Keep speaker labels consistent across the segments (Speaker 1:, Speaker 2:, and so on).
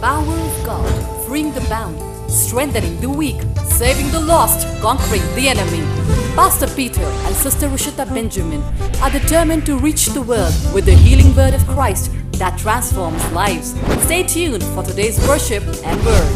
Speaker 1: power of God, freeing the bound, strengthening the weak, saving the lost, conquering the enemy. Pastor Peter and Sister Rishita Benjamin are determined to reach the world with the healing word of Christ that transforms lives. Stay tuned for today's worship and word.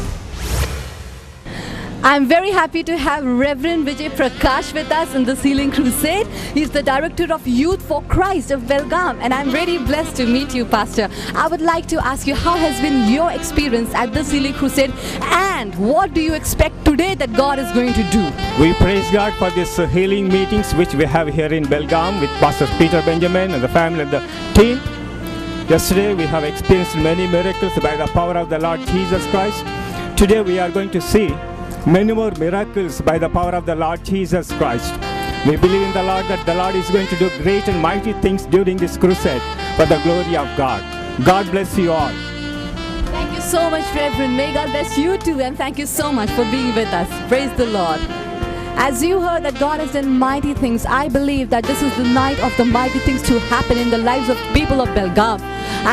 Speaker 2: I'm very happy to have Reverend Vijay Prakash with us in this Healing Crusade. He's the Director of Youth for Christ of Belgaum, and I'm really blessed to meet you, Pastor. I would like to ask you, how has been your experience at this Healing Crusade, and what do you expect today that God is going to do?
Speaker 3: We praise God for this healing meetings which we have here in Belgaum with Pastor Peter Benjamin and the family and the team. Yesterday we have experienced many miracles by the power of the Lord Jesus Christ. Today we are going to see many more miracles by the power of the Lord Jesus Christ. We believe in the Lord that the Lord is going to do great and mighty things during this crusade for the glory of God. God bless you all.
Speaker 2: Thank you so much, Reverend. May God bless you too, and thank you so much for being with us. Praise the Lord. As you heard that God has done mighty things, I believe that this is the night of the mighty things to happen in the lives of people of Belgaum.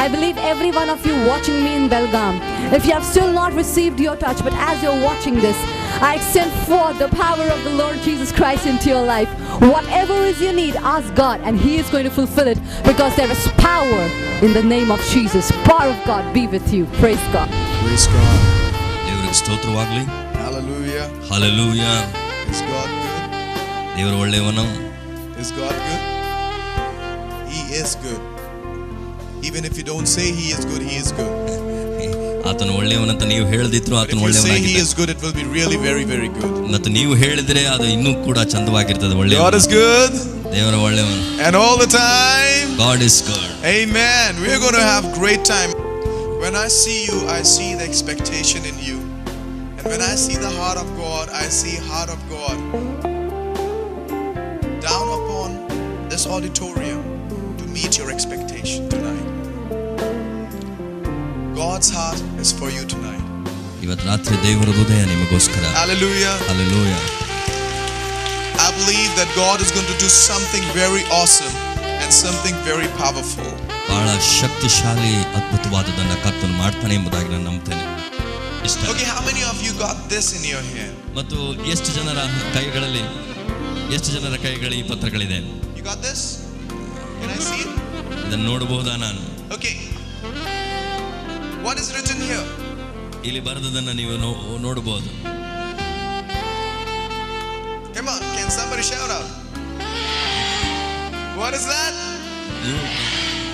Speaker 2: I believe every one of you watching me in Belgaum, if you have still not received your touch, but as you're watching this, I extend forth the power of the Lord Jesus Christ into your life. Whatever is your need, ask God, and He is going to fulfill it, because there is power in the name of Jesus. Power of God be with you. Praise God.
Speaker 4: Praise God.
Speaker 5: ದೇವರಿಗೆ ಸ್ತೋತ್ರವಾಗಲಿ.
Speaker 4: Hallelujah.
Speaker 5: Hallelujah.
Speaker 4: Is God good?
Speaker 5: ದೇವರು ಒಳ್ಳೆಯವನು.
Speaker 4: Is God good? He is good. Even if you don't say He is good, He is good.
Speaker 5: ಆತನು ಒಳ್ಳೆಯವನಂತ ನೀವು ಹೇಳದಿದ್ರು
Speaker 4: But
Speaker 5: ಆತನು
Speaker 4: if you say He
Speaker 5: ಒಳ್ಳೆಯವನಾಗಿದ್ದಾನೆ.
Speaker 4: is good, it will be really very, very good.
Speaker 5: ಮತ್ತು ನೀವು ಹೇಳಿದ್ರೆ ಅದು ಇನ್ನೂ ಕೂಡ ಚಂದವಾಗಿರ್ತದೆ.
Speaker 4: God
Speaker 5: ಒಳ್ಳೆಯವನು.
Speaker 4: is good.
Speaker 5: ದೇವರು ಒಳ್ಳೆಯವನು.
Speaker 4: And all the time.
Speaker 5: God is good.
Speaker 4: Amen. We're going to have great time. When I see you, I see the expectation in you. And when I see the heart of God, I see heart of God down upon this auditorium to meet your expectation tonight. God's heart is for you tonight.
Speaker 5: ಇವತ್ತು ರಾತ್ರಿ ದೇವರ ಹೃದಯ ನಿಮಗೋಸ್ಕರ.
Speaker 4: Hallelujah.
Speaker 5: Hallelujah.
Speaker 4: I believe that God is going to do something very awesome and something very powerful.
Speaker 5: ಬಹಳ ಶಕ್ತಿಶಾಲಿ ಅದ್ಭುತವಾದದನ್ನ ಕರ್ತನು ಮಾಡ್ತಾನೆ ಎಂಬುದಾಗಿ ನಾನು ನಂಬ್ತೇನೆ. ಇಷ್ಟ.
Speaker 4: Okay, how many of you got this in your hand?
Speaker 5: ಮತ್ತು ಎಷ್ಟು ಜನರ ಕೈಗಳಲ್ಲಿ ಈ ಪತ್ರಗಳಿದೆ?
Speaker 4: You got this? Can I see it?
Speaker 5: ಇದನ್ನು ನೋಡಬಹುದಾ ನಾನು?
Speaker 4: Okay. What is written here?
Speaker 5: ಇಲ್ಲಿ ಬರೆದದನ್ನ ನೀವು ನೋಡಬಹುದು.
Speaker 4: Come on, can somebody shout out? What is that?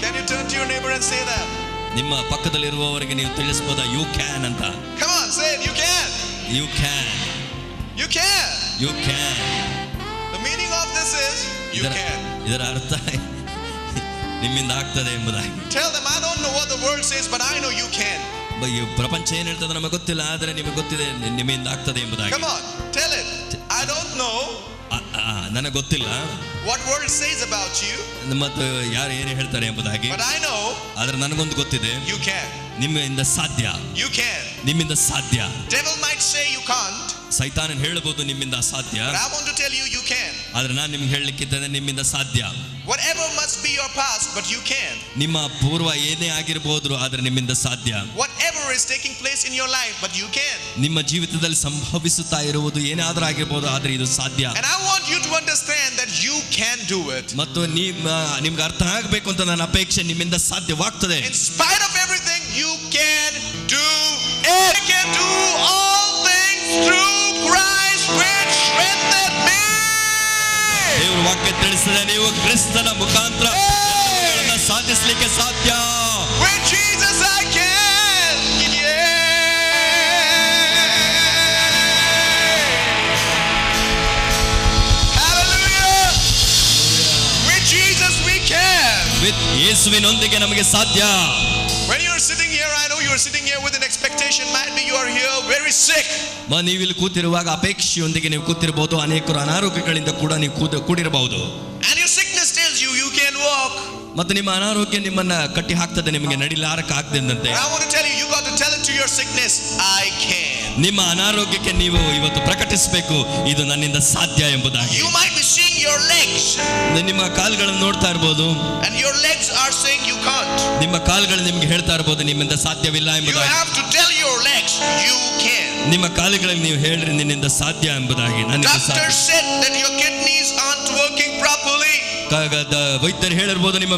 Speaker 4: Can you turn to your neighbor and say that?
Speaker 5: ನಿಮ್ಮ ಪಕ್ಕದಲ್ಲಿರುವವರಿಗೆ ನೀವು ತಿಳಿಸಬಹುದಾ? You can ಅಂತ.
Speaker 4: Come on, say it. You can.
Speaker 5: You can.
Speaker 4: You can.
Speaker 5: You can.
Speaker 4: The meaning of this is you can.
Speaker 5: ಇದರ ಅರ್ಥ ನಿಮ್ಮಿಂದ ಆಗ್ತದೆ ಎಂಬುದಾಗಿ.
Speaker 4: Tell them, I don't know what the world says, but I know you can.
Speaker 5: ಈ ಪ್ರಪಂಚ ಏನ್ ಹೇಳ್ತದೆ ನಮಗೆ ಗೊತ್ತಿಲ್ಲ, ಆದರೆ ನಿಮಗೆ ಗೊತ್ತಿದೆ ನಿಮ್ಮಿಂದ ಆಗ್ತದೆ ಎಂಬುದಾಗಿ.
Speaker 4: Come on, tell it. I don't know.
Speaker 5: ನನಗೆ ಗೊತ್ತಿಲ್ಲ
Speaker 4: what world says about you.
Speaker 5: ಮತ್ತು ಯಾರು ಏನು ಹೇಳ್ತಾರೆ ಎಂಬುದಾಗಿ.
Speaker 4: But I know.
Speaker 5: ಆದರೆ ನನಗೊಂದು ಗೊತ್ತಿದೆ.
Speaker 4: You can.
Speaker 5: ನಿಮ್ಮಿಂದ ಸಾಧ್ಯ.
Speaker 4: You can.
Speaker 5: ನಿಮ್ಮಿಂದ ಸಾಧ್ಯ.
Speaker 4: Devil might say you can't.
Speaker 5: ಸೈತಾನನ್ ಹೇಳಬಹುದು ನಿಮ್ಮಿಂದ ಅಸಾಧ್ಯ.
Speaker 4: But I want to tell you, you can.
Speaker 5: ಆದರೆ ನಾನು ನಿಮ್ಗೆ ಹೇಳಲಿಕ್ಕಿದ್ದೇನೆ, ನಿಮ್ಮಿಂದ ಸಾಧ್ಯ.
Speaker 4: Whatever must be your past, but you can.
Speaker 5: ನಿಮ್ಮ ಪೂರ್ವ ಏನೇ ಆಗಿರಬಹುದು, ಆದರೆ ನಿಮ್ಮಿಂದ ಸಾಧ್ಯ.
Speaker 4: Whatever is taking place in your life, but you can.
Speaker 5: ನಿಮ್ಮ ಜೀವಿತದಲ್ಲಿ ಸಂಭವಿಸುತ್ತಾ ಇರುವುದು ಏನಾದರೂ ಆಗಿರಬಹುದು, ಆದರೆ ಇದು ಸಾಧ್ಯ.
Speaker 4: And I want you to understand that you can do it.
Speaker 5: ಮತ್ತು ನಿಮ್ಗೆ ಅರ್ಥ ಆಗಬೇಕು ಅಂತ ನನ್ನ ಅಪೇಕ್ಷೆ, ನಿಮ್ಮಿಂದ ಸಾಧ್ಯವಾಗ್ತದೆ.
Speaker 4: In spite of everything, you can do it. You can do all things through Christ which strengtheneth me.
Speaker 5: ದೇವರ ವಾಕ್ಯ ತಿಳಿಸಿದೆ, ನೀವು ಕ್ರಿಸ್ತನ ಮುಖಾಂತರ ಸಾಧಿಸಲಿಕ್ಕೆ ಸಾಧ್ಯ.
Speaker 4: With Jesus I can. Hallelujah. With Jesus we can.
Speaker 5: With ಯೇಸುವಿನೊಂದಿಗೆ ನಮಗೆ ಸಾಧ್ಯ.
Speaker 4: When you're sitting here, I know you're sitting here with an expectation. Might be you are here very sick.
Speaker 5: ನೀವು ಇಲ್ಲಿ ಕೂತಿರುವಾಗ ಅಪೇಕ್ಷೆಯೊಂದಿಗೆ ನೀವು ಕೂತಿರಬಹುದು. ಅನೇಕರು ಅನಾರೋಗ್ಯಗಳಿಂದ ಕೂಡ ನೀವು ಕೂಡಿರಬಹುದು.
Speaker 4: And your sickness tells you you can walk.
Speaker 5: ಮತ್ತು ನಿಮ್ಮ ಅನಾರೋಗ್ಯ ನಿಮ್ಮನ್ನ ಕಟ್ಟಿ ಹಾಕ್ತದೆ, ನಿಮಗೆ ನಡಿಲಾರಕ್ಕೆ ಆಗದಂತೆ.
Speaker 4: I want to tell you, you got to tell it to your sickness, I can.
Speaker 5: ನಿಮ್ಮ ಅನಾರೋಗ್ಯಕ್ಕೆ ನೀವು ಇವತ್ತು ಪ್ರಕಟಿಸಬೇಕು, ಇದು ನನ್ನಿಂದ ಸಾಧ್ಯ ಎಂಬುದಾಗಿ.
Speaker 4: You might be seeing your legs.
Speaker 5: ನಿಮ್ಮ ಕಾಲುಗಳನ್ನು ನೋಡ್ತಾ ಇರಬಹುದು.
Speaker 4: And your legs are saying you can't.
Speaker 5: ನಿಮ್ಮ ಕಾಲುಗಳು ನಿಮಗೆ ಹೇಳ್ತಾ ಇರಬಹುದು ನಿಮ್ಮಿಂದ ಸಾಧ್ಯವಿಲ್ಲ ಎಂಬುದಾಗಿ.
Speaker 4: You have to tell you can.
Speaker 5: ನಿಮ್ಮ ಕಾಲುಗಳಲ್ಲಿ ನೀವು ಹೇಳ್ರಿ ನಿನ್ನಿಂದ ಸಾಧ್ಯ ಎಂಬುದಾಗಿ. ನನ್ನಿಂದ
Speaker 4: Doctor
Speaker 5: ಸಾಧ್ಯ.
Speaker 4: said that your kidneys aren't working properly.
Speaker 5: ವೈದ್ಯರು ಹೇಳಿರ್ಬೋದು ನಿಮ್ಮ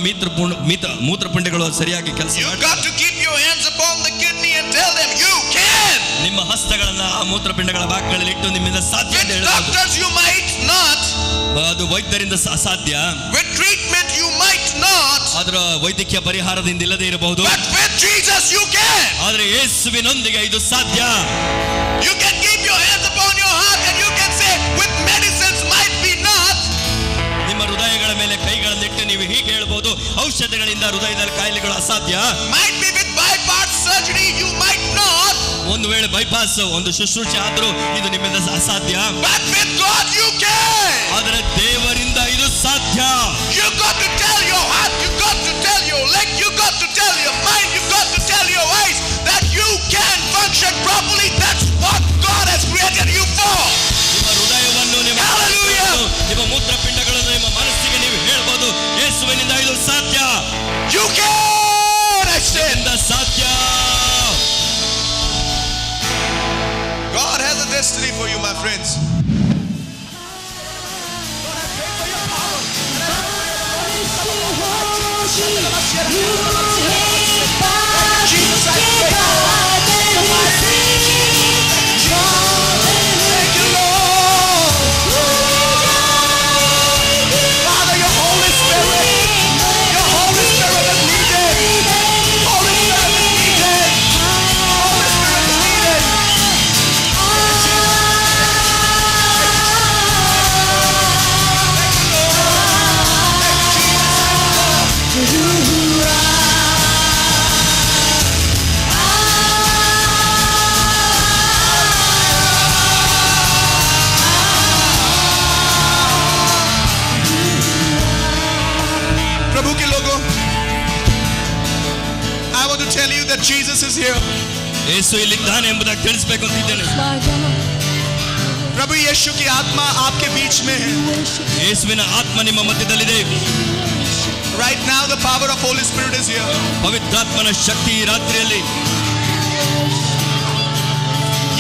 Speaker 5: ಮೂತ್ರಪಿಂಡಗಳು ಸರಿಯಾಗಿ ಕೆಲಸ
Speaker 4: You
Speaker 5: ಮಾಡ್ತಿಲ್ಲ.
Speaker 4: got to keep your hands upon the kidney and tell them you can.
Speaker 5: ನಿಮ್ಮ ಹಸ್ತಗಳನ್ನ ಆ ಮೂತ್ರಪಿಂಡಗಳ ಭಾಗಗಳಲ್ಲಿ ಇಟ್ಟು ನಿಮ್ಮಿಂದ ಸಾಧ್ಯ ಅಂತ
Speaker 4: With
Speaker 5: ಹೇಳಬಹುದು.
Speaker 4: doctors you might not.
Speaker 5: ಅದು ವೈದ್ಯರಿಂದ ಅಸಾಧ್ಯ.
Speaker 4: With treatment you might not.
Speaker 5: ಅದರ ವೈದ್ಯಕೀಯ ಪರಿಹಾರದಿಂದ ಇಲ್ಲದೆ ಇರಬಹುದು.
Speaker 4: But with Jesus you can.
Speaker 5: ಆದರೆ ಯೇಸುವಿನೊಂದಿಗೆ ಇದು ಸಾಧ್ಯ.
Speaker 4: You can keep your hands upon your heart and you can say with medicines might be not.
Speaker 5: ನಿಮ್ಮ ಹೃದಯಗಳ ಮೇಲೆ ಕೈಗಳನ್ನಿಟ್ಟು ನೀವು ಹೀಗೆ ಹೇಳ್ಬೋದು, ಔಷಧಗಳಿಂದ ಹೃದಯದ ಕಾಯಿಲೆಗಳು ಅಸಾಧ್ಯ.
Speaker 4: Might be with bypass surgery you might not.
Speaker 5: ಒಂದು ವೇಳೆ ಬೈಪಾಸ್ ಒಂದು ಶುಶ್ರೂಷೆ ಆದ್ರೂ ಇದು ನಿಮ್ಮಿಂದ ಅಸಾಧ್ಯ.
Speaker 4: But with God you can.
Speaker 5: ಆದರೆ ದೇವರಿಂದ ಇದು ಸಾಧ್ಯ.
Speaker 4: You got to tell your heart, you got to tell your leg, you got to tell your mind, you got to tell your eyes that you can function properly. That's what God has created you for.
Speaker 5: ನಿಮ್ಮ ಹೃದಯವನ್ನು ನಿಮ್ಮ ಮೂತ್ರಪಿಂಡಗಳನ್ನು ನಿಮ್ಮ ಮನಸ್ಸಿಗೆ ನೀವು ಹೇಳ್ಬೋದು, ಯೇಸುವಿನಿಂದ ಇದು ಸಾಧ್ಯ.
Speaker 4: You can, I said.
Speaker 5: ಇದರಿಂದ ಸಾಧ್ಯ.
Speaker 4: God has a destiny for you, my friends. Jesus, I pray. Thank you, Lord. Father, your Holy Spirit is needed. Holy Spirit is needed. Holy Spirit is needed. प्रभु के लोगों, I want to tell you that Jesus is here.
Speaker 5: ಯೇಸು ಇಲ್ಲಿದ್ದಾನೆ ಎಂಬುದಾಗಿ ತಿಳಿಸಬೇಕು ಅಂತಿದ್ದೇನೆ.
Speaker 4: प्रभु यीशु की आत्मा आपके बीच में है.
Speaker 5: ಯೇಸುವಿನ ಆತ್ಮ ನಿಮ್ಮ ಮಧ್ಯದಲ್ಲಿದೆ.
Speaker 4: Right now the power of Holy Spirit is here.
Speaker 5: ಪವಿತ್ರಾತ್ಮನ ಶಕ್ತಿ ಈ ರಾತ್ರಿಯಲ್ಲಿ.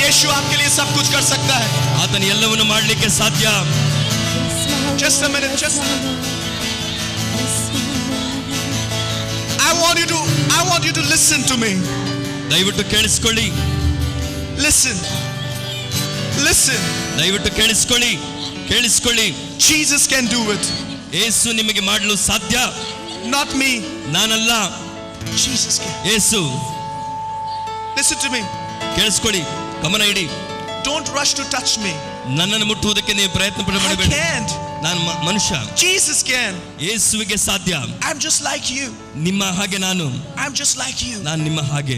Speaker 4: यीशु आपके लिए सब कुछ कर सकता है.
Speaker 5: ಆತನು ಎಲ್ಲವನ್ನು ಮಾಡಲಿಕ್ಕೆ ಸಾಧ್ಯ.
Speaker 4: Just a minute, just I want you to listen to me.
Speaker 5: ದಯವಿಟ್ಟು ಕೇಳಿಸ್ಕೊಳ್ಳಿ.
Speaker 4: Listen.
Speaker 5: ದಯವಿಟ್ಟು ಕೇಳಿಸ್ಕೊಳ್ಳಿ.
Speaker 4: Jesus can do it.
Speaker 5: ಯೇಸು ನಿಮಗೆ ಮಾಡಲು ಸಾಧ್ಯ.
Speaker 4: Not me.
Speaker 5: ನಾನಲ್ಲ,
Speaker 4: Jesus can.
Speaker 5: Yesu.
Speaker 4: Listen to me.
Speaker 5: ಕೇಳಿಸ್ಕೊಳ್ಳಿ, ಗಮನ ಇಡಿ.
Speaker 4: Don't rush to touch me.
Speaker 5: ನನ್ನನ್ನು ಮುಟ್ಟುವುದಕ್ಕೆ ನೀವು ಪ್ರಯತ್ನ
Speaker 4: I
Speaker 5: ಪಡಬೇಡಿ.
Speaker 4: can't.
Speaker 5: ನಾನು ಮನುಷ್ಯ.
Speaker 4: Jesus can.
Speaker 5: ಯೇಸುವಿಗೆ ಸಾಧ್ಯ.
Speaker 4: I'm just like you.
Speaker 5: ನಿಮ್ಮ ಹಾಗೆ ನಾನು.
Speaker 4: I'm just like you.
Speaker 5: ನಾನು ನಿಮ್ಮ ಹಾಗೆ.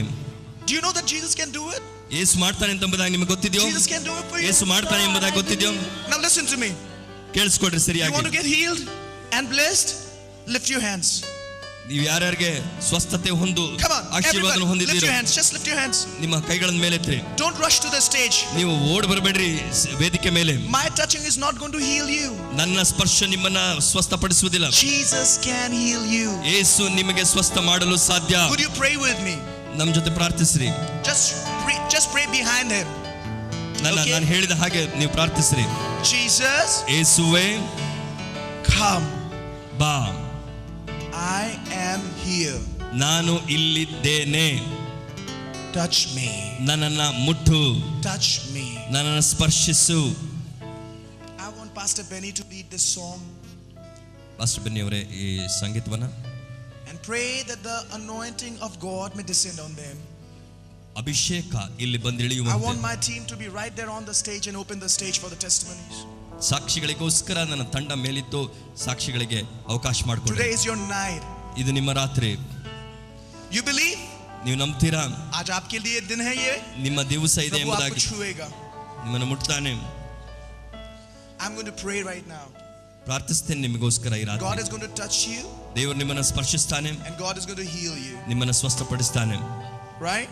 Speaker 4: Do you know that Jesus can do it?
Speaker 5: ಯೇಸು ಮಾಡ್ತಾನೆ ಎಂಬುದಾಗಿ ನಿಮಗೆ ಗೊತ್ತಿದೆಯೋ?
Speaker 4: Jesus can do it for you.
Speaker 5: ಯೇಸು ಮಾಡ್ತಾನೆ ಎಂಬುದಾಗಿ ಗೊತ್ತಿದೆಯೋ?
Speaker 4: Now listen to me.
Speaker 5: ಕೇಳಿಸ್ಕೊಡ್ರಿ
Speaker 4: You
Speaker 5: ಸರಿಯಾಗಿ.
Speaker 4: want to get healed and blessed? Lift your hands.
Speaker 5: ನೀವು ಯಾರ್ಯಾರಿಗೆ ಸ್ವಸ್ಥತೆ ಹೊಂದು
Speaker 4: Come on,
Speaker 5: ಆಶೀರ್ವಾದ
Speaker 4: everybody. Lift
Speaker 5: ಹೊಂದಿದ್ದೀರೋ
Speaker 4: your hands. Just lift your hands.
Speaker 5: ನಿಮ್ಮ ಕೈಗಳನ್ನು ಮೇಲೆತ್ತಿ.
Speaker 4: Don't rush to the stage.
Speaker 5: ನೀವು ಓಡ್ ಬರಬೇಡ್ರಿ ವೇದಿಕೆ ಮೇಲೆ.
Speaker 4: My touching is not going to heal you.
Speaker 5: ನನ್ನ ಸ್ಪರ್ಶ ನಿಮ್ಮನ್ನ ಸ್ವಸ್ಥಪಡಿಸುವುದಿಲ್ಲ.
Speaker 4: Jesus can heal you.
Speaker 5: ಯೇಸು ನಿಮಗೆ ಸ್ವಸ್ಥ ಮಾಡಲು ಸಾಧ್ಯ.
Speaker 4: Would you pray with me?
Speaker 5: ನಮ್ಮ ಜೊತೆ ಪ್ರಾರ್ಥಿಸ್ರಿ.
Speaker 4: Just pray behind him. Okay.
Speaker 5: ನಾನು ಹೇಳಿದ ಹಾಗೆ ನೀವು ಪ್ರಾರ್ಥಿಸ್ರಿ.
Speaker 4: Jesus,
Speaker 5: ಯೇಸುವೇ
Speaker 4: come.
Speaker 5: ಬಾ.
Speaker 4: I am here.
Speaker 5: ನಾನು ಇಲ್ಲಿದ್ದೇನೆ.
Speaker 4: Touch me.
Speaker 5: ನನ್ನನ್ನು ಮುಟ್ಟು.
Speaker 4: Touch me.
Speaker 5: ನನ್ನನ್ನು ಸ್ಪರ್ಶಿಸು.
Speaker 4: I want Pastor Benny to lead this song.
Speaker 5: Pastor Benny ಅವರೇ ಈ ಸಂಗೀತವನ್ನ
Speaker 4: and pray that the anointing of God may descend on them.
Speaker 5: ಅಭಿಷೇಕ ಇಲ್ಲಿ ಬಂದು
Speaker 4: I
Speaker 5: ಇಳಿಯುವಂತೆ.
Speaker 4: want my team to be right there on the stage and open the stage for the testimonies.
Speaker 5: ಸಾಕ್ಷಿಗಳಿಗೋಸ್ಕರ ನನ್ನ ತಂಡ ಮೇಲಿದ್ದು ಸಾಕ್ಷಿಗಳಿಗೆ ಅವಕಾಶ ಮಾಡಿಕೊಡಿ.
Speaker 4: Today is your night.
Speaker 5: ಇದು ನಿಮ್ಮ ರಾತ್ರಿ.
Speaker 4: You believe?
Speaker 5: ನೀವು ನಂಬ್ತೀರಾ?
Speaker 4: आज आपके लिए दिन है ये.
Speaker 5: ನಿಮ್ಮ ದಿವಸ ಇದೆ
Speaker 4: प्रभु आपको
Speaker 5: ಎಂಬುದಾಗಿ
Speaker 4: छुएगा.
Speaker 5: ನಿಮ್ಮನ್ನು ಮುಟ್ತಾನೆ.
Speaker 4: I'm going to pray right now.
Speaker 5: ಪ್ರಾರ್ಥಿಸ್ತೇನೆ ನಿಮಗೋಸ್ಕರ ಈ
Speaker 4: God
Speaker 5: ರಾತ್ರಿ.
Speaker 4: is going to touch you
Speaker 5: ದೇವರು ನಿಮ್ಮನ್ನು ಸ್ಪರ್ಶಿಸ್ತಾನೆ.
Speaker 4: and God is going to heal you.
Speaker 5: ನಿಮ್ಮನ್ನು ಸ್ವಸ್ಥಪಡಿಸ್ತಾನೆ.
Speaker 4: Right?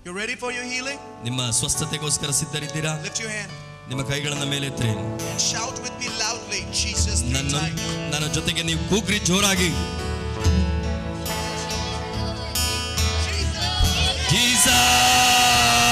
Speaker 4: You ready for your healing?
Speaker 5: ನಿಮ್ಮ ಸ್ವಸ್ಥತೆಗೋಸ್ಕರ ಸಿದ್ಧರಿದ್ದೀರಾ?
Speaker 4: Lift your hand
Speaker 5: ನಿಮ್ಮ ಕೈಗಳನ್ನು ಮೇಲೆತ್ತಿ.
Speaker 4: and shout with me loudly, Jesus, 3 times.
Speaker 5: ನನ್ನ ಜೊತೆಗೆ ನೀವು ಕೂಗ್ರಿ ಜೋರಾಗಿ. Jesus.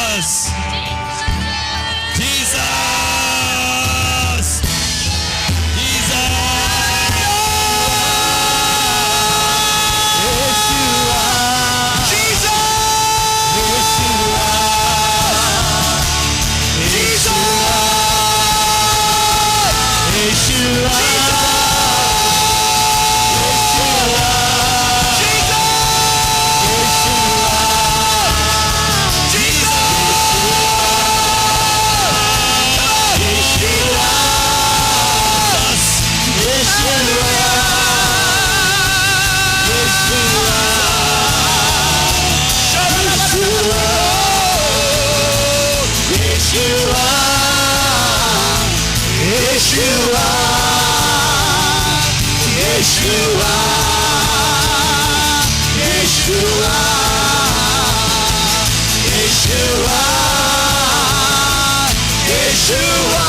Speaker 4: Yeshua, Yeshua, Yeshua, Yeshua, Yeshua,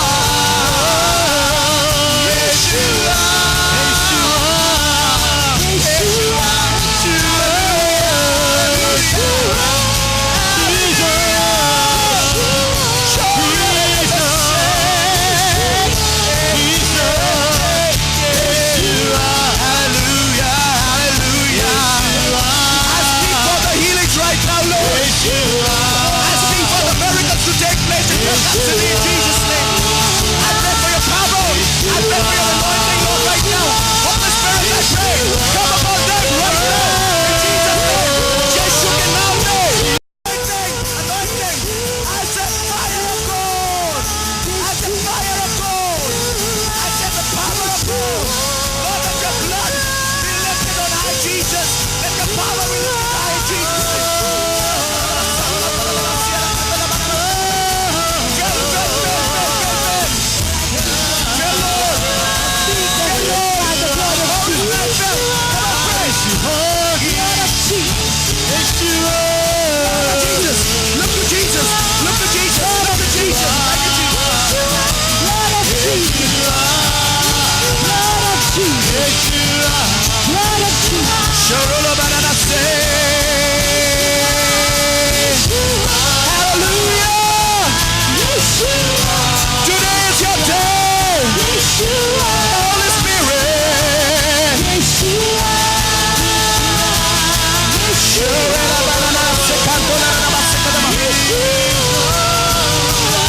Speaker 4: Yeshua, Absolutely, in Jesus' name. I pray for your power. I pray for your anointing, Lord, right now. Holy Spirit, I pray. Come upon them right now. In Jesus' name. Jesus can now know. Anointing. I said fire of God. I said fire of God. I said the power of God. Lord, let your blood be lifted on high, Jesus. Let your power be lifted on high, Jesus.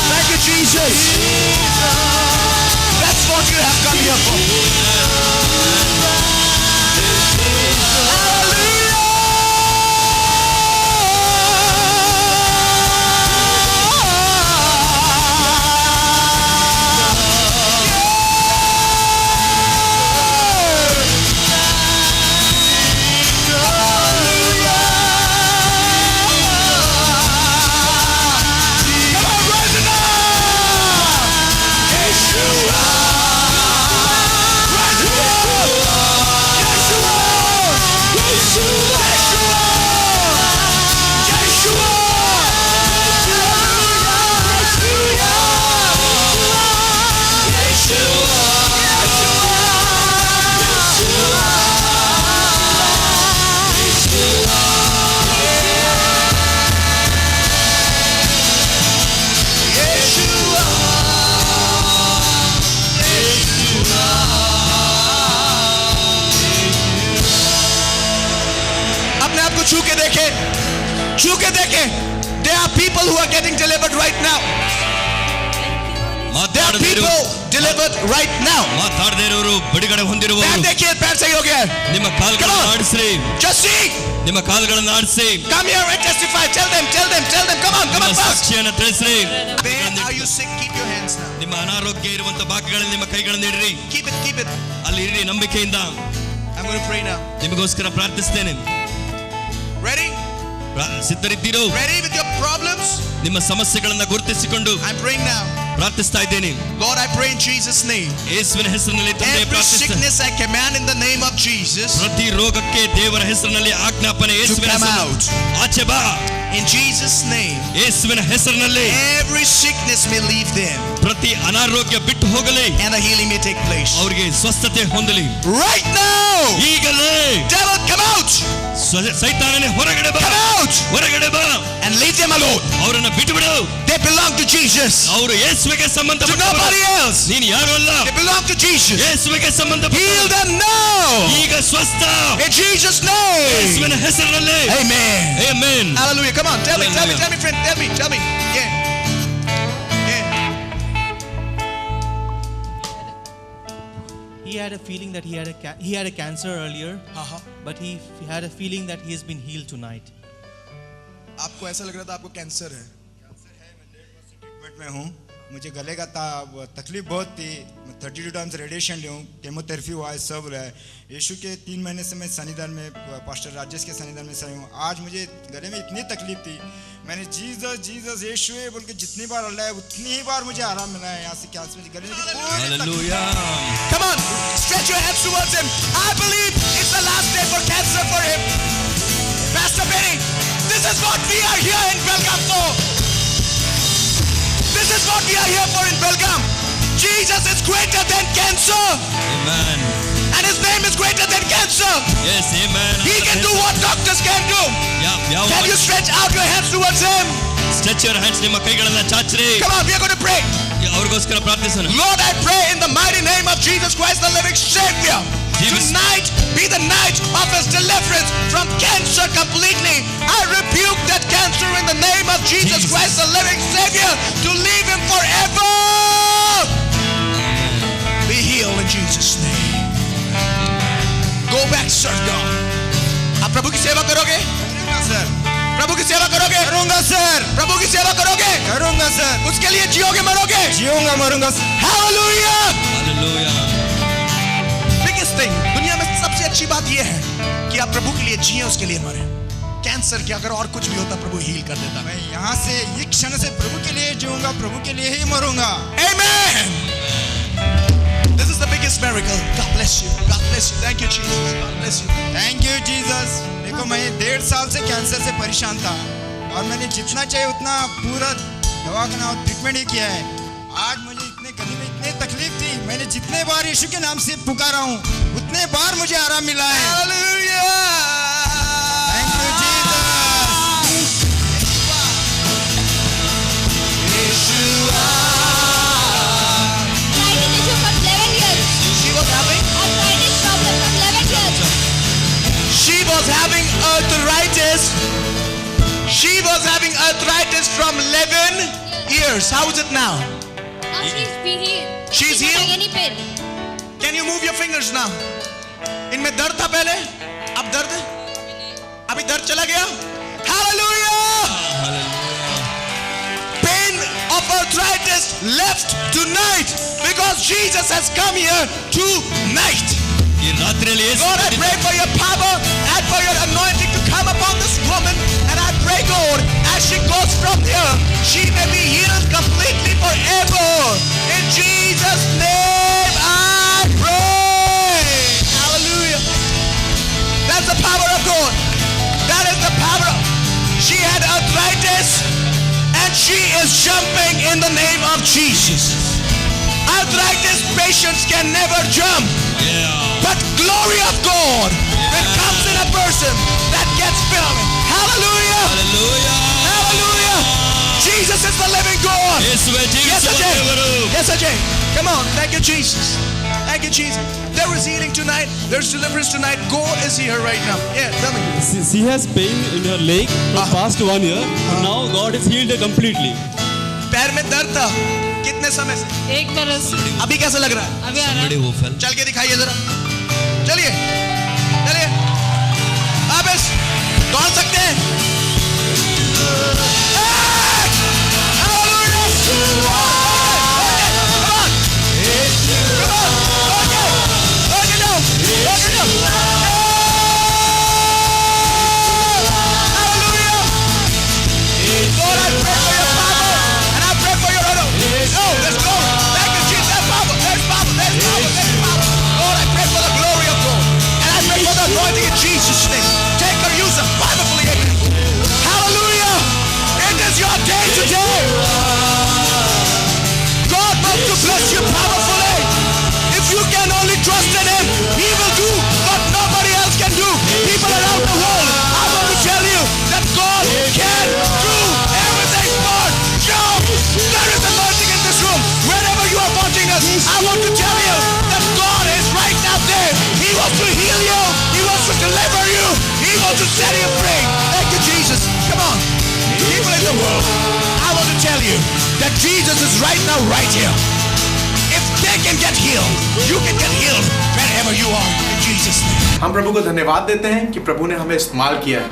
Speaker 4: Thank you, Jesus. That's what you have come here for. छू के देखें. There are people who are getting delivered right now. There are people delivered right now. पैर देखिए, पैर सही हो गया है. Just see. Come here and testify. Tell them. Come on, fast. Where are you sick? Keep your hands now. Keep it. I'm going to pray now. Ready? Ready with your problems?
Speaker 5: ನಿಮ್ಮ ಸಮಸ್ಯೆಗಳನ್ನು ಗುರುತಿಸಿಕೊಂಡು
Speaker 4: I'm praying now.
Speaker 5: ಪ್ರಾರ್ಥಿಸ್ತಾ ಇದ್ದೇನೆ.
Speaker 4: Lord, I pray in Jesus' name.
Speaker 5: ಯೇಸುವಿನ ಹೆಸರಿನಲ್ಲಿ ತಂದೆ
Speaker 4: Every sickness I command in the name of Jesus.
Speaker 5: ಪ್ರತಿ ರೋಗಕ್ಕೆ ದೇವರ ಹೆಸರಿನಲ್ಲಿ ಆಜ್ಞಾಪನೆ ಯೇಸುವಿನ ಹೆಸರಿನಲ್ಲಿ ಆಚೆ ಬಾ.
Speaker 4: In Jesus' name.
Speaker 5: ಯೇಸುವಿನ ಹೆಸರಿನಲ್ಲಿ
Speaker 4: Every sickness may leave them.
Speaker 5: ಪ್ರತಿ ಅನಾರೋಗ್ಯ ಬಿಟ್ಟು ಹೋಗಲಿ.
Speaker 4: And the healing may take place.
Speaker 5: ಅವರಿಗೆ ಸ್ವಸ್ಥತೆ ಹೊಂದಲಿ.
Speaker 4: Right now.
Speaker 5: ಈಗಲೇ.
Speaker 4: Devil, come out.
Speaker 5: ಸೈತಾನನೇ ಹೊರಗಡೆ ಬಾ.
Speaker 4: Come out.
Speaker 5: ಹೊರಗಡೆ ಬಾ.
Speaker 4: And leave them alone.
Speaker 5: ಅವರನ್ನು ಬಿಟ್ಟು ಬಿಡು.
Speaker 4: They belong to Jesus.
Speaker 5: ಅವರು ಯೇಸುವಿಗೆ ಸಂಬಂಧಪಟ್ಟವರು.
Speaker 4: To nobody else.
Speaker 5: ನೀನು ಯಾರು ಅಲ್ಲ.
Speaker 4: They belong to Jesus.
Speaker 5: ಯೇಸುವಿಗೆ ಸಂಬಂಧಪಟ್ಟವರು.
Speaker 4: Heal them now.
Speaker 5: ಈಗ ಸ್ವಸ್ಥ.
Speaker 4: In Jesus' name.
Speaker 5: ಯೇಸುವಿನ ಹೆಸರಿನಲ್ಲಿ.
Speaker 4: Amen. Hallelujah. Come on. Tell me, friend. Tell me. Yeah.
Speaker 6: He had a feeling that he had a cancer earlier, but he had a feeling that he has been healed tonight.
Speaker 4: आपको ऐसा लग रहा था आपको cancer है. मैं 1.5 वर्ष से ट्रीटमेंट में हूँ.
Speaker 7: मुझे गले का तकलीफ बहुत थी। मैं 32 टाइम्स रेडिएशन लिया हूँ, केमोथेरेपी हुआ है, सब हुआ है। यीशु के 3 महीने से मैं सानिध्यान में, पास्टर राजेश के सानिध्यान में सही हूँ। आज मुझे गले में इतनी तकलीफ थी, मैंने जीसस जीसस यीशु है बोल के जितनी बार अल्लाह है उतनी ही बार मुझे आराम मिला है। यहाँ से कैंसर में गले में
Speaker 5: Hallelujah.
Speaker 4: Come on, stretch your hands towards him. I believe it's the last day for cancer for him. Pastor Benny, this is what we are here in Belgaum for. This is what we are here for in Belgaum. Jesus is greater than cancer.
Speaker 5: Amen.
Speaker 4: And his name is greater than cancer.
Speaker 5: Yes, amen.
Speaker 4: He can do what doctors can't do. Can you stretch out your hands towards him?
Speaker 5: Stretch your hands. ನಿಮ್ಮ ಕೈಗಳನ್ನ ಚಾಚ್ರಿ.
Speaker 4: Come on, we are going to pray.
Speaker 5: ಅವರಿಗೋಸ್ಕರ ಪ್ರಾರ್ಥಿಸೋಣ.
Speaker 4: Lord, I pray in the mighty name of Jesus Christ, the living Savior. Tonight be the night of his deliverance from cancer completely. I rebuke that cancer in the name of Jesus Christ, the living Savior, to leave him forever. Be healed in Jesus' name. Go back, serve God. आप प्रभु की सेवा करोगे?
Speaker 7: Sir
Speaker 4: प्रभु की सेवा करोगे?
Speaker 7: करूंगा sir.
Speaker 4: प्रभु की सेवा करोगे?
Speaker 7: करूंगा सर।
Speaker 4: उसके लिए जियोगे मरोगे?
Speaker 7: जीऊंगा मरूंगा sir.
Speaker 4: Hallelujah!
Speaker 5: Hallelujah.
Speaker 4: Biggest thing, दुनिया में सबसे अच्छी बात यह है कि आप प्रभु के लिए जिए, उसके लिए मरे। कैंसर क्या, अगर और कुछ भी होता प्रभु हील कर देता।
Speaker 7: मैं यहाँ से ये क्षण से प्रभु के लिए जीऊंगा, प्रभु के लिए ही मरूंगा।
Speaker 4: Amen. This is the biggest miracle. God bless you. God bless you. Thank you, Jesus. God bless you.
Speaker 7: Thank you Jesus. देखो मैं 1.5 साल से कैंसर से परेशान था और मैंने जितना चाहिए उतना पूरा दवाखाना और ट्रीटमेंट ही किया है। आज मुझे इतने गले में इतनी तकलीफ थी, मैंने जितने बार यीशु के नाम से पुकारा हूँ उतने बार मुझे आराम मिला है।
Speaker 4: Hallelujah.
Speaker 7: Thank you Jesus.
Speaker 4: She was having arthritis. She was having arthritis from 11 years. How is it now?
Speaker 8: Now she's healed.
Speaker 4: She's
Speaker 8: not
Speaker 4: healed?
Speaker 8: having any pain.
Speaker 4: Can you move your fingers now? इनमें दर्द था पहले, अब दर्द, अभी दर्द चला गया। Hallelujah! Pain of arthritis left tonight because Jesus has come here tonight.
Speaker 5: ಈ ರಾತ್ರಿಯಲ್ಲಿ
Speaker 4: Lord, I pray for your power and for your anointing to come upon this woman, and I pray, God, as she goes from here, she may be healed completely forever. In Jesus' name I pray. Hallelujah. That's the power of God. That is the power of. She had arthritis and she is jumping in the name of Jesus. Arthritis patients can never jump. But glory of God that comes in a person that gets filled. Hallelujah.
Speaker 5: Hallelujah.
Speaker 4: Hallelujah. Jesus is the living God.
Speaker 5: ಯೇಸುವೇ
Speaker 4: Yes,
Speaker 5: ಜೀವಿಸುವ
Speaker 4: Ajay.
Speaker 5: ದೇವರು.
Speaker 4: Yes, Ajay. Come on. Thank you, Jesus. Thank you, Jesus. There is healing tonight. There's deliverance tonight. God is here right now. Yeah, tell me.
Speaker 9: She has pain in her leg from past 1 year. Now God has healed her completely.
Speaker 4: पैर में दर्द था कितने समय से?
Speaker 8: 1 बरस।
Speaker 4: अभी कैसा लग रहा है?
Speaker 8: अभी आ रहा
Speaker 5: Somebody who fell.
Speaker 4: चल के दिखाइए जरा। चलिए चलिए आप इस दौड़ सकते हैं। Anointing in Jesus' name. Take her, use her powerfully. Hallelujah. It is your day today. God wants to bless you powerfully. If you can only trust in Him, He will do what nobody else can do. People around the world, I want to tell you that God can do everything but you. There is anointing in this room. Wherever you are watching us, I want to tell you that God is right now there. He wants to heal you. He wants to deliver you. He wants to set you free. Thank you, Jesus. Come on. People in the world, I want to tell you that Jesus is right now, right here. If they can get healed, you can get healed wherever you are. In Jesus' name.
Speaker 10: हम प्रभु को धन्यवाद देते हैं कि प्रभु ने हमें इस्तेमाल किया है।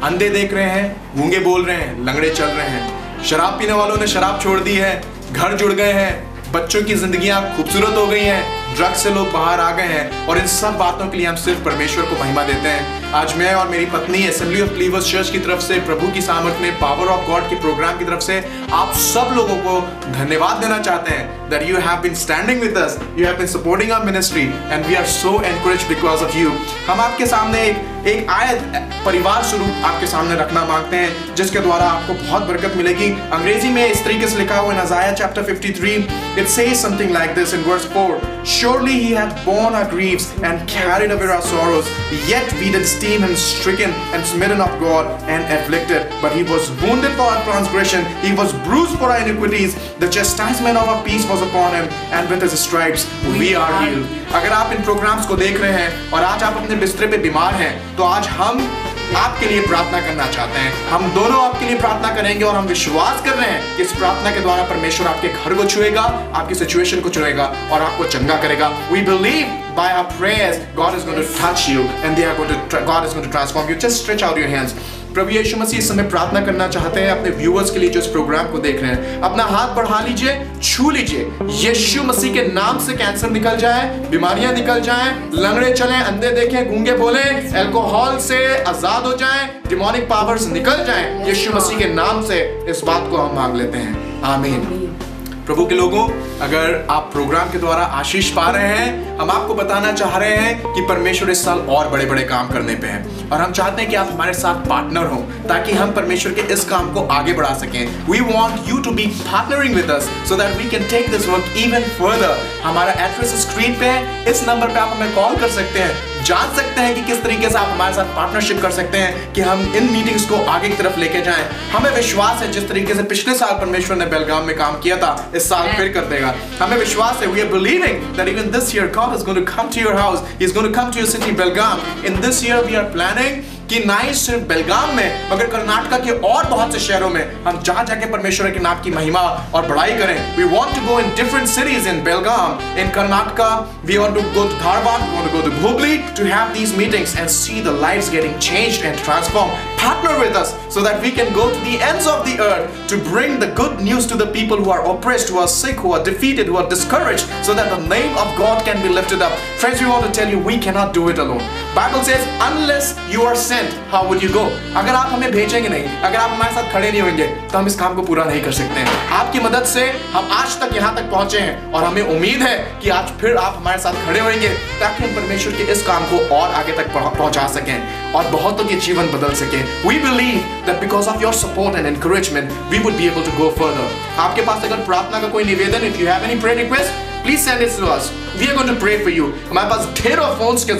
Speaker 10: अंधे देख रहे हैं, गूंगे बोल रहे हैं, लंगड़े चल रहे हैं, शराब पीने वालों ने शराब छोड़ दी है, घर जुड़ गए हैं, बच्चों की जिंदगियां खूबसूरत हो गई हैं, ड्रग्स से लोग बाहर आ गए हैं, और इन सब बातों के लिए हम सिर्फ परमेश्वर को महिमा देते हैं। आज मैं और मेरी पत्नी असेंबली ऑफ बिलीवर्स चर्च की तरफ से, प्रभु की सामर्थ में पावर ऑफ गॉड के प्रोग्राम की तरफ से आप सब लोगों को धन्यवाद देना चाहते हैं that you have been standing with us, you have been supporting our ministry and we are so encouraged because of you। हम आपके सामने एक आयत परिवार स्वरूप आपके सामने रखना मांगते हैं जिसके द्वारा आपको बहुत बरकत मिलेगी। अंग्रेजी में इस तरीके से लिखा हुआ है Isaiah chapter 53, it says something like this in verse 4, surely he hath borne our griefs and carried away our sorrows, yet we did esteem him stricken and smitten of God and afflicted, but he was wounded for our transgression, he was bruised for our iniquities, the chastisement of our peace was upon him, and with his stripes we are healed। अगर आप इन programmes को देख रहे हैं और आज आप अपने बिस्तरे पे बीमार हैं, तो आज हम आपके लिए प्रार्थना करना चाहते हैं। हम दोनों आपके लिए प्रार्थना करेंगे और हम विश्वास कर रहे हैं कि इस प्रार्थना के द्वारा परमेश्वर आपके घर को छुएगा, आपकी सिचुएशन को छुएगा और आपको चंगा करेगा। We believe by our prayers God is going to touch you and God is going to transform you। Just stretch out your hands। प्रभु यीशु मसीह इस समय प्रार्थना करना चाहते हैं अपने व्यूअर्स के लिए जो इस प्रोग्राम को देख रहे हैं। अपना हाथ बढ़ा लीजिए, छू लीजिए। यीशु मसीह के नाम से कैंसर निकल जाए, बीमारियां निकल जाएं, लंगड़े चलें, अंधे देखें, गूंगे बोलें, अल्कोहल से आजाद हो जाएं, डिमोनिक पावर्स निकल जाएं। यीशु मसीह के नाम से इस बात को हम मांग लेते हैं, आमीन। प्रभु के लोगों, अगर आप प्रोग्राम के द्वारा आशीष पा रहे हैं, हम आपको बताना चाह रहे हैं कि परमेश्वर इस साल और बड़े बड़े काम करने पे हैं और हम चाहते हैं कि आप हमारे साथ पार्टनर हो ताकि हम परमेश्वर के इस काम को आगे बढ़ा सकें। We want you to be partnering with us so that we can take this work even further। हमारा एड्रेस स्क्रीन पे है, इस नंबर पे आप हमें कॉल कर सकते हैं, जान सकते हैं कि किस तरीके से आप हमारे साथ पार्टनरशिप कर सकते हैं कि हम इन मीटिंग्स को आगे की तरफ लेके जाएं। हमें विश्वास है जिस तरीके से पिछले साल परमेश्वर ने बेलगाम में काम किया था, इस साल फिर कर देगा। हमें विश्वास है, we are believing that even this year God is going to come to your house, He is going to come to your city Belgaum। In this year we are planning कि ना ही सिर्फ बेलगाम में मगर कर्नाटक के और बहुत से शहरों में हम जहां जाके परमेश्वर के नाम की महिमा और बड़ाई करें। We want to go in different cities in Belgaum, in Karnataka, we want to go to Dharwad, we want to go to Hubli to have these meetings and see the lives getting changed and transformed। Partner with us so that we can go to the ends of the earth to bring the good news to the people who are oppressed, who are sick, who are defeated, who are discouraged, so that the name of God can be lifted up। Friends, we want to tell you we cannot do it alone। Bible says unless you are sent, how would you go? अगर आप हमें भेजेंगे नहीं, अगर आप हमारे साथ खड़े नहीं होंगे तो हम इस काम को पूरा नहीं कर सकते हैं। आपकी मदद से हम आज तक यहाँ तक पहुंचे हैं और हमें उम्मीद है कि आज फिर आप हमारे साथ खड़े होंगे ताकि हम परमेश्वर के इस काम को और आगे तक पहुंचा सकें और बहुतों के जीवन बदल सकें। We believe that because of your support and encouragement, we would be able to go further। आपके पास अगर प्रार्थना का कोई निवेदन, if you have any prayer request, please send it to us। We are going to pray for you। हमारे पास ढेरों phones के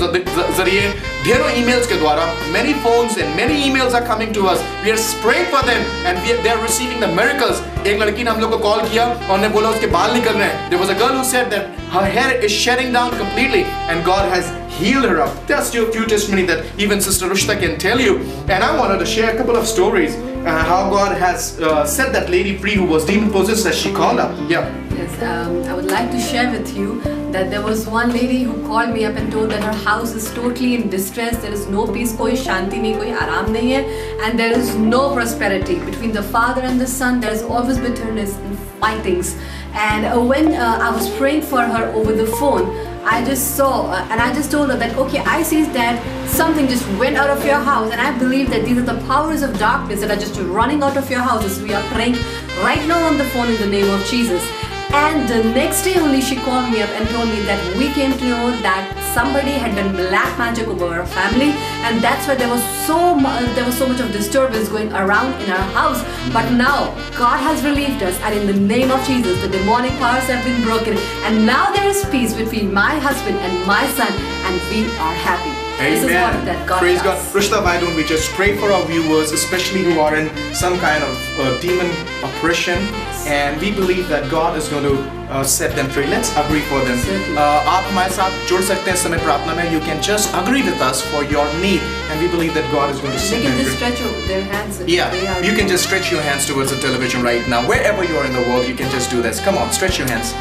Speaker 10: जरिए, ढेरों ईमेल्स के द्वारा, many phones and many emails are coming to us। We are praying for them and they are receiving the miracles। एक लड़की ने हम लोग को कॉल किया और उन्हें बोला उसके बाल निकल रहे हैं। There was a girl who said that her hair is shedding down completely and God has healed her up। Just a few testimony that even Sister Rushta can tell you। And I wanted to share a couple of stories how God has set that lady free who was demon possessed as she called up। Yeah।
Speaker 1: Yes, I would like to share with you that there was one lady who called me up and told that her house is totally in distress, there is no peace, koi shanti nahi, koi aaram nahi hai, and there is no prosperity between the father and the son. There is always bitterness and fightings. And when I was praying for her over the phone, I just saw and I just told her that okay, I see that something just went out of your house, and I believe that these are the powers of darkness that are just running out of your houses. We are praying right now on the phone in the name of Jesus. And the next day only she called me up and told me that we came to know that somebody had done black magic over our family, and that's why there was so much of disturbance going around in our house. But now God has relieved us, and in the name of Jesus the demonic powers have been broken, and now there is peace between my husband and my son, and we are happy.
Speaker 10: Amen.
Speaker 1: This is what that God
Speaker 10: Praise
Speaker 1: does.
Speaker 10: God. Rushta, why don't we just pray for our viewers, especially who are in some kind of demon oppression, and we believe that God is going to set them free. Let's agree for them. आप हमारे साथ जुड़ सकते हैं इस समय प्रार्थना में। You can just agree with us for your need, and we believe that God is going to set
Speaker 1: They
Speaker 10: them
Speaker 1: can just
Speaker 10: free.
Speaker 1: stretch their hands.
Speaker 10: Yeah, you can just stretch your hands towards the television right now. Wherever you are in the world, you can just do this. Come on, stretch your hands.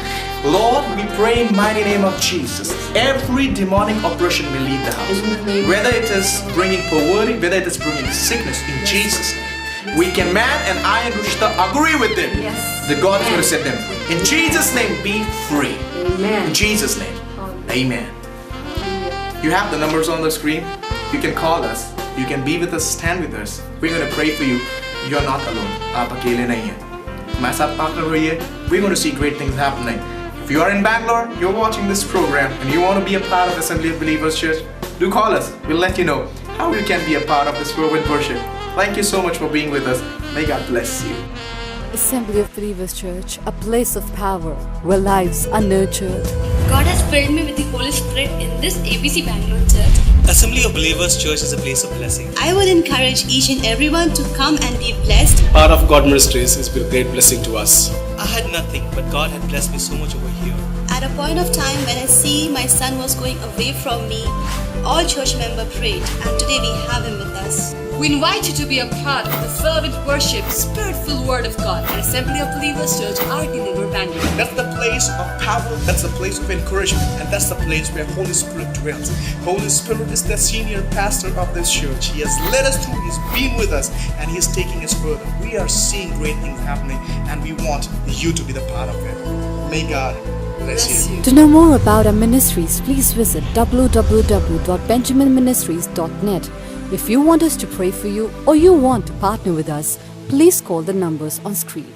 Speaker 10: Lord, we pray in mighty name of Jesus. Every demonic oppression will leave the house. Whether it is bringing poverty, whether it is bringing sickness, in Jesus' name. weekend man and I and Rushita agree with them.
Speaker 2: Yes.
Speaker 10: That God is going to set them free. In Jesus' name, be free.
Speaker 2: Amen.
Speaker 10: In Jesus' name. Amen. You have the numbers on the screen. You can call us. You can be with us, stand with us. We're going to pray for you. You're not alone. आप अकेले नहीं हैं. हमारे साथ partner होइए. We're going to see great things happening. If you are in Bangalore, you're watching this program and you want to be a part of Assembly of Believers Church, do call us. We'll let you know how you can be a part of this fervent worship. Thank you so much for being with us. May God bless you.
Speaker 1: Assembly of Believers Church, a place of power where lives are nurtured.
Speaker 8: God has filled me with the Holy Spirit in this ABC Bangalore Church.
Speaker 6: Assembly of Believers Church is a place of blessing.
Speaker 11: I would encourage each and everyone to come and be blessed.
Speaker 9: Part of God Ministries has been a great blessing to us.
Speaker 6: I had nothing, but God had blessed me so much over here.
Speaker 11: At a point of time when I see my son was going away from me, all church members prayed, and today we have him with us.
Speaker 1: We invite you to be a part of the fervent worship, spirit-filled Word of God at Assembly of Believers Church, RT Nagar, Bangalore.
Speaker 4: That's the place of power, that's the place of encouragement, and that's the place where Holy Spirit dwells. Holy Spirit is the senior pastor of this church. He has led us through, He's been with us, and He is taking us further. We are seeing great things happening, and we want you to be the part of it. May God bless you.
Speaker 1: To know more about our ministries, please visit www.benjaminministries.net. If you want us to pray for you or you want to partner with us, please call the numbers on screen.